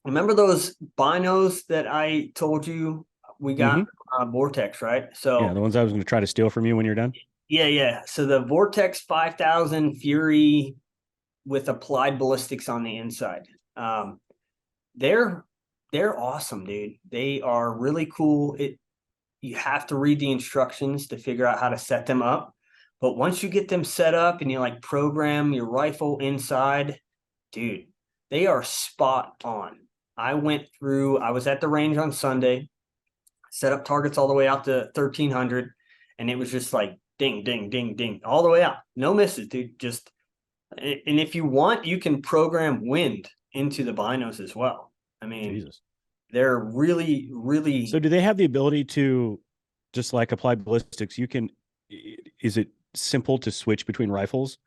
remember those binos that I told you we got Vortex, right? So yeah, the ones I was going to try to steal from you when you're done. yeah. So the Vortex 5000 Fury with applied ballistics on the inside. They're awesome, dude. They are really cool. You have to read the instructions to figure out how to set them up. But once you get them set up and you like program your rifle inside, dude, they are spot on. I was at the range on Sunday, set up targets all the way out to 1300, and it was just like ding, ding, ding, ding, all the way out. No misses, dude. Just, and if you want, you can program wind into the binos as well. I mean, Jesus. They're really, really. So do they have the ability to, just like applied ballistics, is it simple to switch between rifles?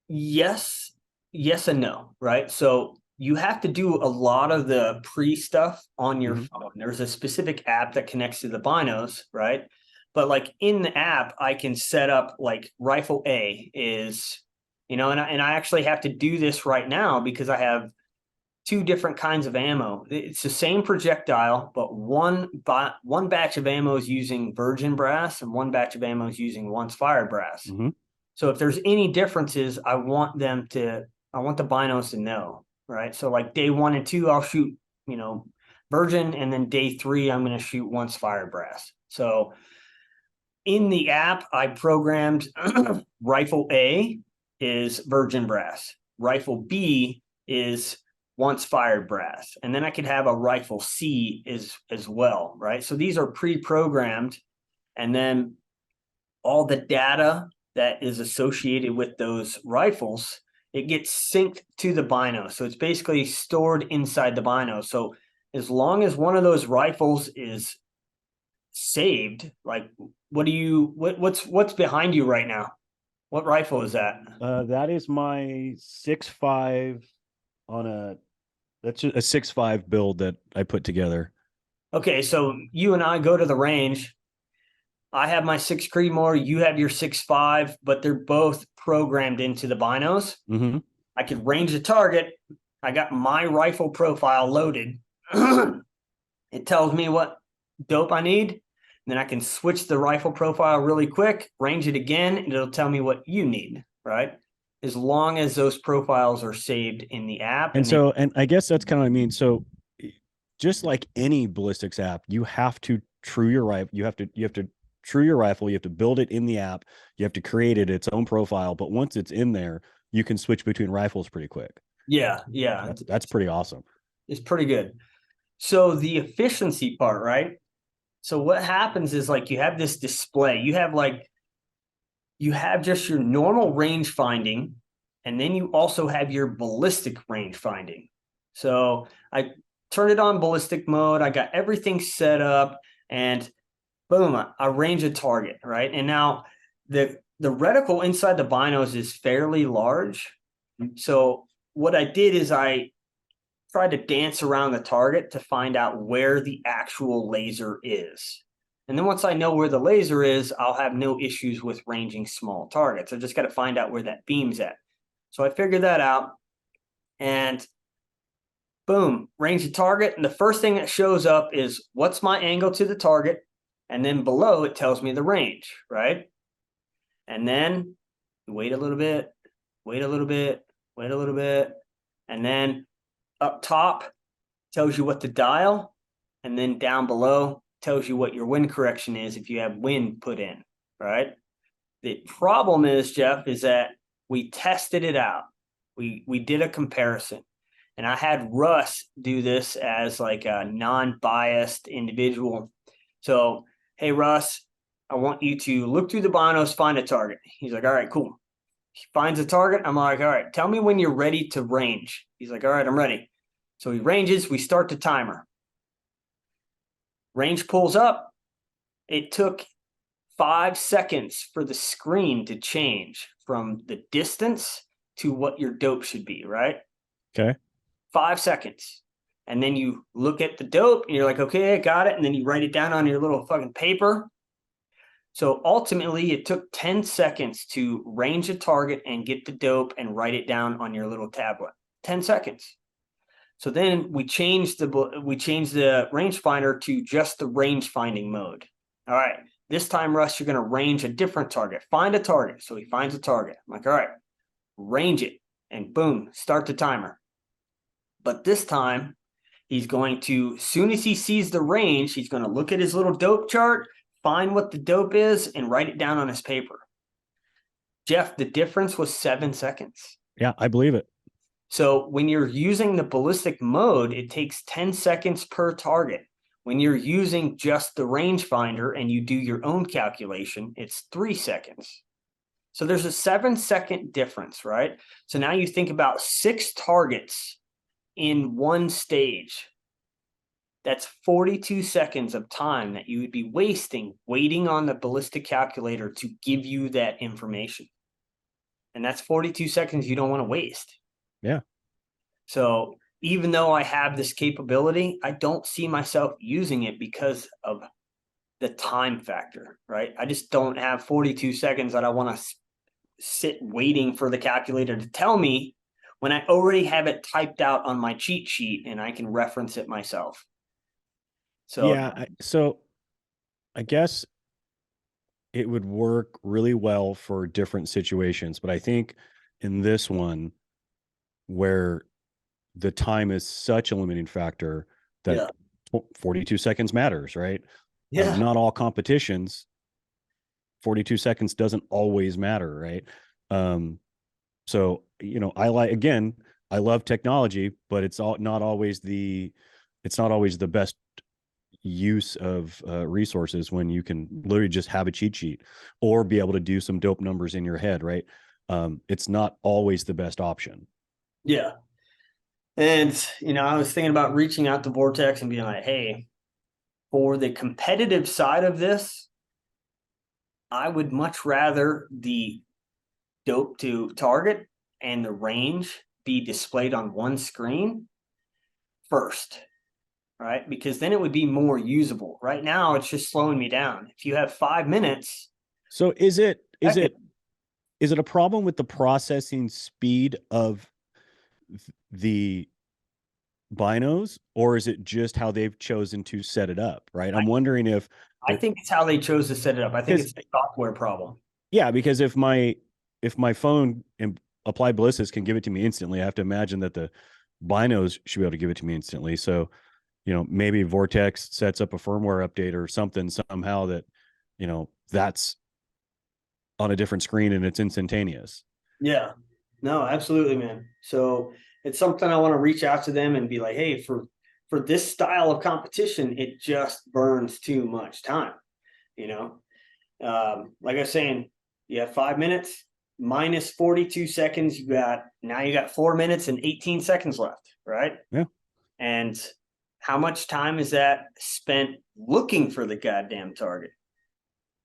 Yes and no, right? So you have to do a lot of the pre stuff on your phone. There's a specific app that connects to the binos, right? But like in the app, I can set up like rifle A is, and I actually have to do this right now because I have 2 different kinds of ammo. It's the same projectile, but one batch of ammo is using virgin brass and one batch of ammo is using once fired brass. So if there's any differences, I want the binos to know, right? So like day 1 and 2, I'll shoot, virgin, and then day 3, I'm going to shoot once fired brass. So in the app, I programmed rifle A is virgin brass, rifle B is once fired brass, and then I could have a rifle C as well, right? So these are pre-programmed, and then all the data that is associated with those rifles, it gets synced to the bino. So it's basically stored inside the bino. So as long as one of those rifles is saved, like what's behind you right now? What rifle is that? That is my 6.5 that's a 6.5 build that I put together. Okay, so you and I go to the range. I have my 6 Creedmoor, you have your 6.5, but they're both programmed into the binos. I could range the target. I got my rifle profile loaded. It tells me what dope I need. And then I can switch the rifle profile really quick, range it again, and it'll tell me what you need, right? As long as those profiles are saved in the app. And I guess that's kind of what I mean. So just like any ballistics app, you have to true your rifle. You have to true your rifle. You have to build it in the app. You have to create its own profile. But once it's in there, you can switch between rifles pretty quick. Yeah. That's pretty awesome. It's pretty good. So the efficiency part, right? So what happens is like you have this display. You have like you have just your normal range finding, and then you also have your ballistic range finding. So I turned it on ballistic mode. I got everything set up, and boom, I range a target, right? And now the reticle inside the binos is fairly large. So what I did is I tried to dance around the target to find out where the actual laser is. And then once I know where the laser is, I'll have no issues with ranging small targets. I just got to find out where that beam's at. So I figured that out, and boom, range the target. And the first thing that shows up is what's my angle to the target. And then below it tells me the range, right? And then wait a little bit, wait a little bit, wait a little bit. And then up top tells you what to dial. And then down below tells you what your wind correction is if you have wind put in, right? The problem is, Jeff, is that we tested it out. We did a comparison. And I had Russ do this as like a non-biased individual. So, hey, Russ, I want you to look through the binos, find a target. He's like, all right, cool. He finds a target. I'm like, all right, tell me when you're ready to range. He's like, all right, I'm ready. So he ranges. We start the timer. Range pulls up. It took 5 seconds for the screen to change from the distance to what your dope should be, right? Okay. 5 seconds. And then you look at the dope and you're like, okay, I got it. And then you write it down on your little fucking paper. So ultimately, it took 10 seconds to range a target and get the dope and write it down on your little tablet. 10 seconds. So then we changed the rangefinder to just the range finding mode. All right, this time, Russ, you're going to range a different target. Find a target. So he finds a target. I'm like, all right, range it, and boom, start the timer. But this time, he's going to, as soon as he sees the range, he's going to look at his little dope chart, find what the dope is, and write it down on his paper. Jeff, the difference was 7 seconds. Yeah, I believe it. So when you're using the ballistic mode, it takes 10 seconds per target. When you're using just the rangefinder and you do your own calculation, it's 3 seconds. So there's a 7-second difference, right? So now you think about 6 targets in one stage. That's 42 seconds of time that you would be wasting waiting on the ballistic calculator to give you that information. And that's 42 seconds you don't want to waste. Yeah. So even though I have this capability, I don't see myself using it because of the time factor, right? I just don't have 42 seconds that I want to sit waiting for the calculator to tell me when I already have it typed out on my cheat sheet and I can reference it myself. So yeah, so I guess it would work really well for different situations, but I think in this one where the time is such a limiting factor that 42 seconds matters, right? Yeah. Not all competitions, 42 seconds doesn't always matter, right? So, you know, I love technology, but it's not always the best use of resources when you can literally just have a cheat sheet or be able to do some dope numbers in your head, right? It's not always the best option. Yeah. And, you know, I was thinking about reaching out to Vortex and being like, hey, for the competitive side of this, I would much rather the dope to target and the range be displayed on one screen first, right? Because then it would be more usable. Right now, it's just slowing me down. If you have 5 minutes. So is it a problem with the processing speed of the binos, or is it just how they've chosen to set it up, right? I'm wondering if I think it's how they chose to set it up. I think it's a software problem. Yeah, because if my phone and Applied Ballistics can give it to me instantly, I have to imagine that the binos should be able to give it to me instantly. So, you know, maybe Vortex sets up a firmware update or something somehow that, you know, that's on a different screen and it's instantaneous. Yeah, no, absolutely, man. So it's something I want to reach out to them and be like, hey, for this style of competition, it just burns too much time. You know, like I was saying, You have 5 minutes minus 42 seconds. You got 4 minutes and 18 seconds left, right? Yeah. And how much time is that spent looking for the goddamn target?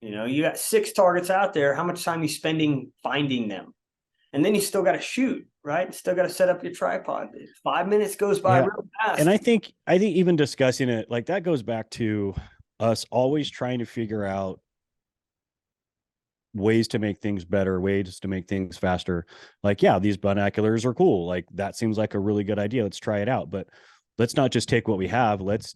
You got 6 targets out there. How much time are you spending finding them? And then you still got to shoot, right? Still got to set up your tripod. 5 minutes goes by real fast. And I think even discussing it like that goes back to us always trying to figure out ways to make things better, ways to make things faster. Like, yeah, these binoculars are cool. Like, that seems like a really good idea. Let's try it out. But let's not just take what we have. Let's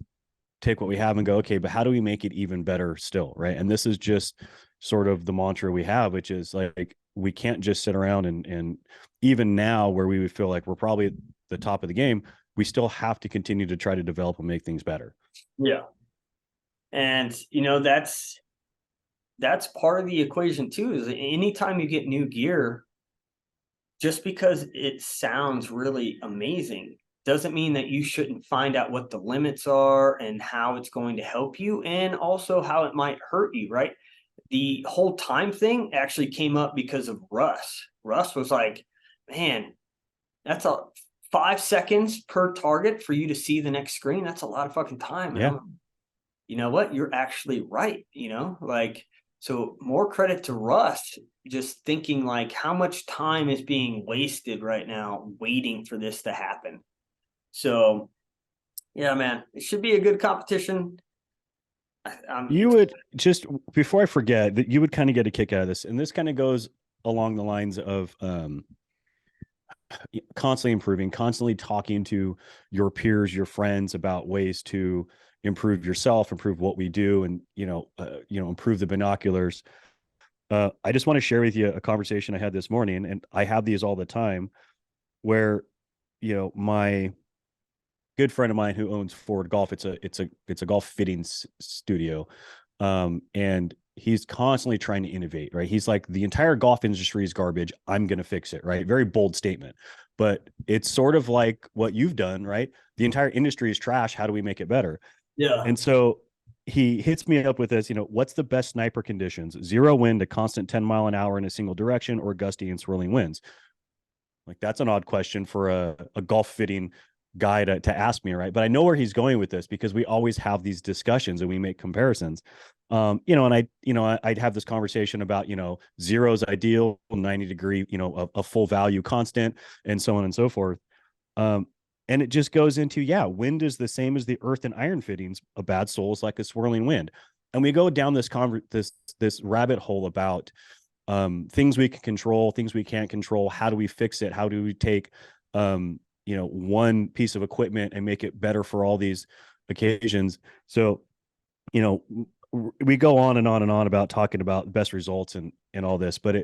take what we have and go, okay, but how do we make it even better still? Right. And this is just sort of the mantra we have, which is like, we can't just sit around and even now where we would feel like we're probably at the top of the game, we still have to continue to try to develop and make things better. Yeah. And, that's part of the equation too, is anytime you get new gear, just because it sounds really amazing doesn't mean that you shouldn't find out what the limits are and how it's going to help you, and also how it might hurt you, right? The whole time thing actually came up because of Russ. Russ was like, man, that's 5 seconds per target for you to see the next screen. That's a lot of fucking time. Yeah. You know what? You're actually right. Like, so more credit to Russ, just thinking like how much time is being wasted right now waiting for this to happen. So, yeah, man, it should be a good competition. You would just, before I forget, that you would kind of get a kick out of this. And this kind of goes along the lines of constantly improving, constantly talking to your peers, your friends about ways to improve yourself, improve what we do, and improve the binoculars. I just want to share with you a conversation I had this morning, and I have these all the time, where my good friend of mine who owns Ford Golf, it's a golf fitting studio, and he's constantly trying to innovate, right? He's like, the entire golf industry is garbage, I'm going to fix it, right? Very bold statement, but it's sort of like what you've done, right? The entire industry is trash, how do we make it better? Yeah. And so he hits me up with this, what's the best sniper conditions? 0 wind, a constant 10 mile an hour in a single direction, or gusty and swirling winds? Like, that's an odd question for a golf fitting guy to ask me, right? But I know where he's going with this, because we always have these discussions and we make comparisons. And I'd have this conversation about, 0's ideal, 90 degree, a full value constant, and so on and so forth. And it just goes into, wind is the same as the earth and iron fittings. A bad soul is like a swirling wind. And we go down this rabbit hole about things we can control, things we can't control. How do we fix it? How do we take, one piece of equipment and make it better for all these occasions? So, we go on and on and on about talking about best results and all this, but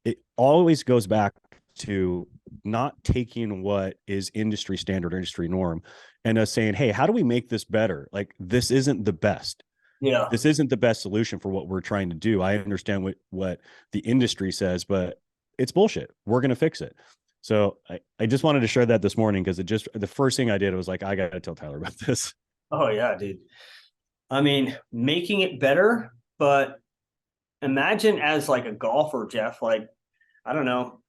it always goes back to not taking what is industry standard, industry norm, and us saying, hey, how do we make this better? Like, this isn't the best. Yeah. This isn't the best solution for what we're trying to do. I understand what the industry says, but it's bullshit. We're going to fix it. So I just wanted to share that this morning, because the first thing I did was like, I got to tell Tyler about this. Oh yeah, dude. I mean, making it better, but imagine as like a golfer, Jeff, like, I don't know,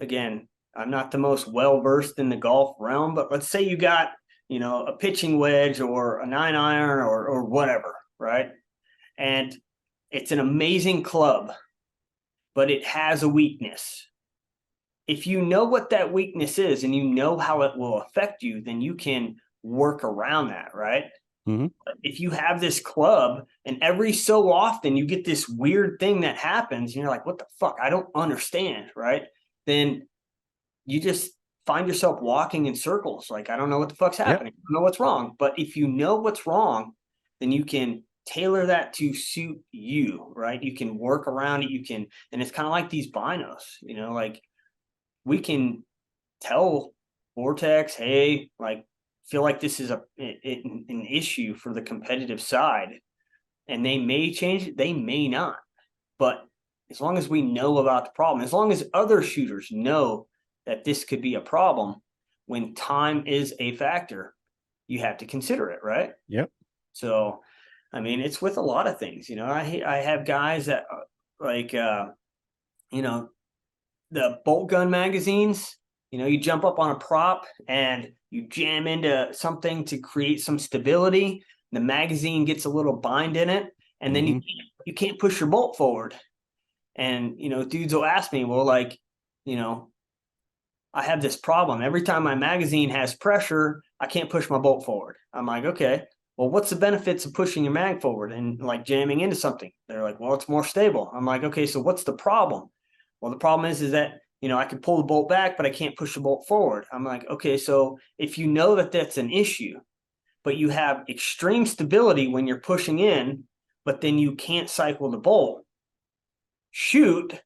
again, I'm not the most well-versed in the golf realm, but let's say you got, a pitching wedge or a 9-iron or whatever, right? And it's an amazing club, but it has a weakness. If you know what that weakness is and you know how it will affect you, then you can work around that, right? Mm-hmm. If you have this club and every so often you get this weird thing that happens, and you're like, what the fuck? I don't understand, right? Then you just find yourself walking in circles. Like, I don't know what the fuck's happening. I don't know what's wrong. But if you know what's wrong, then you can tailor that to suit you, right? You can work around it. And it's kind of like these binos, like, we can tell Vortex, hey, like, feel like this is an issue for the competitive side, and they may change it, they may not. But as long as we know about the problem, as long as other shooters know that this could be a problem, when time is a factor, you have to consider it, right? Yep. So, I mean, it's with a lot of things. I have guys that like you know, the bolt gun magazines, you know, you jump up on a prop and you jam into something to create some stability. The magazine gets a little bind in it, and then you can't push your bolt forward. And, you know, dudes will ask me, well, like, you know, I have this problem. Every time my magazine has pressure, I can't push my bolt forward. I'm like, okay, well, what's the benefits of pushing your mag forward and like jamming into something? They're like, well, it's more stable. I'm like, okay, so what's the problem? Well, the problem is that, you know, I can pull the bolt back, but I can't push the bolt forward. I'm like, okay, so if you know that that's an issue, but you have extreme stability when you're pushing in, but then you can't cycle the bolt, shoot,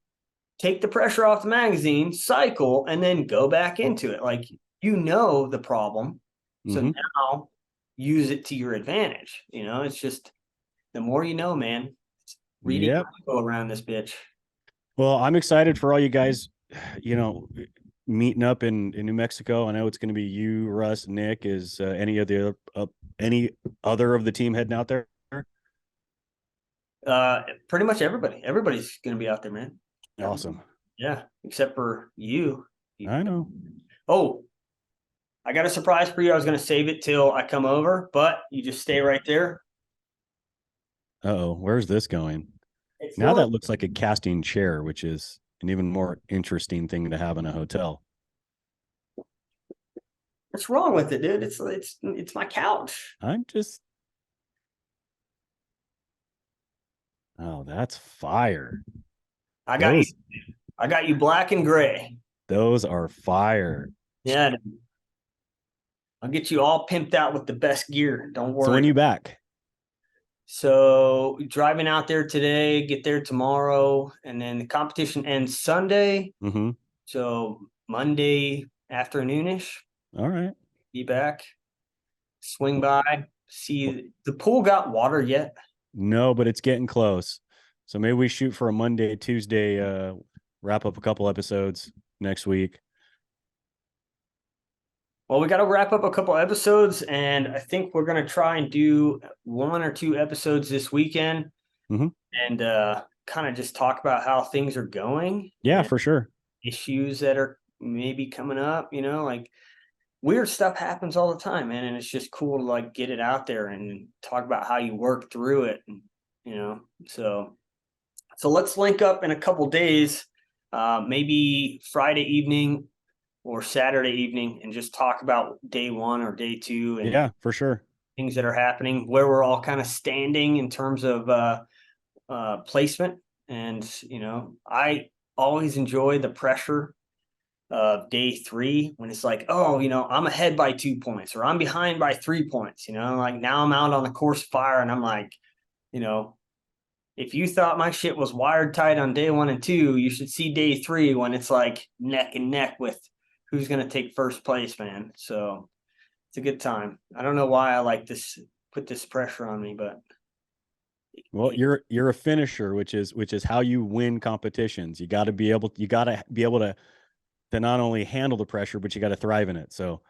take the pressure off the magazine, cycle, and then go back into it. Like, you know the problem. So now use it to your advantage. You know, it's just the more you know, man. Reading go around this bitch. Well, I'm excited for all you guys, you know, meeting up in New Mexico. I know it's going to be you, Russ, Nick. Is any other of the team heading out there? Pretty much everybody. Everybody's going to be out there, man. Awesome. Yeah, except for you. I know. Oh, I got a surprise for you. I was going to save it till I come over, but you just stay right there. Uh-oh, where's this going? Now that looks like a casting chair, which is an even more interesting thing to have in a hotel. What's wrong with it, dude? It's my couch. I'm just. Oh, that's fire. I got you black and gray. Those are fire. Yeah. I'll get you all pimped out with the best gear. Don't worry. So when are you back? So driving out there today, get there tomorrow, and then the competition ends Sunday. So Monday afternoonish. All right. Be back. Swing by. See, the pool got water yet? No, but it's getting close. So maybe we shoot for a Monday, Tuesday, wrap up a couple episodes next week. Well, we got to wrap up a couple episodes, and I think we're going to try and do 1 or 2 episodes this weekend and kind of just talk about how things are going. Yeah, for sure. Issues that are maybe coming up, you know, like weird stuff happens all the time, man. And it's just cool to like get it out there and talk about how you work through it. And, you know, so let's link up in a couple days, maybe Friday evening or Saturday evening, and just talk about day 1 or day 2. And yeah, for sure. Things that are happening, where we're all kind of standing in terms of placement. And, you know, I always enjoy the pressure of day 3 when it's like, oh, you know, I'm ahead by 2 points or I'm behind by 3 points, you know, like now I'm out on the course fire and I'm like, you know, if you thought my shit was wired tight on day 1 and 2, you should see day 3 when it's like neck and neck with who's going to take first place, man. So it's a good time. I don't know why I like this, put this pressure on me, but. Well, you're a finisher, which is how you win competitions. You got to be able to not only handle the pressure, but you got to thrive in it. So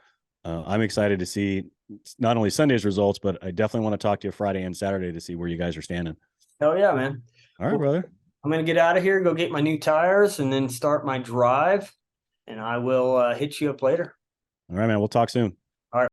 I'm excited to see not only Sunday's results, but I definitely want to talk to you Friday and Saturday to see where you guys are standing. Hell yeah, man. All right, brother. I'm going to get out of here, go get my new tires, and then start my drive. And I will hit you up later. All right, man. We'll talk soon. All right.